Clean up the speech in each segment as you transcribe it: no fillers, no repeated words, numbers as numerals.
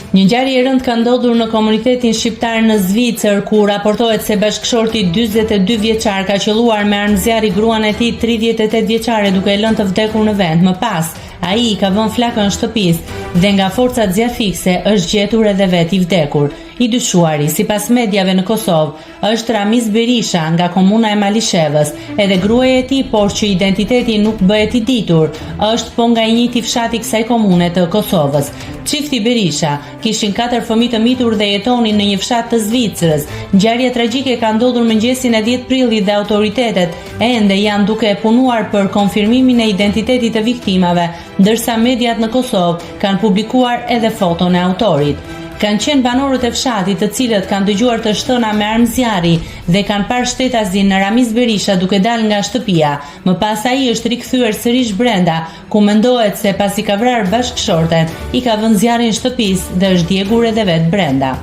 Një ngjarje e rëndë ka ndodhur në komunitetin shqiptar në Zvicër, ku raportohet se bashkëshorti 42 vjeçar ka qelluar me armëzjarri gruan e tij 38 vjeçare duke e lënë të vdekur në vend. Më pas, ai i ka vënë flakën shtëpisë dhe nga forcat zjarfikse është gjetur edhe vet i vdekur. I dyshuari, sipas mediave në Kosovë, është Ramiz Berisha nga komuna e Malishevës, edhe gruaja e tij, por që identiteti nuk bëhet i ditur, është po nga i njëjti fshat i kësaj komune të Kosovës. Çifti Berisha kishin 4 fëmijë të mitur dhe jetonin në një fshat të Zvicrës. Ngjarja tragjike ka ndodhur mëngjesin e 10 prillit dhe autoritetet ende janë duke punuar për konfirmimin e identitetit të viktimave, ndërsa mediat në Kosovë kanë publikuar edhe foton e autorit. Kanë qenë banorët e fshatit të cilët kanë dëgjuar të shtëna me armëzjarri dhe kanë parë shtetazin në Ramiz Berisha duke dalë nga shtëpia. Më pas ai është rikthyer sërish brenda, ku mendohet se pasi ka vrarë bashkëshorten, i ka vënë zjarrin shtëpisë dhe është djegur edhe vet brenda.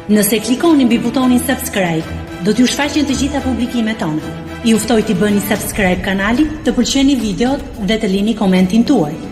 Nëse klikoni mbi butonin subscribe, do t'ju shfaqen të gjitha publikimet tona. Ju ftoj t'i bëni subscribe kanalit, të pëlqeni videot dhe të lini komentin tuaj.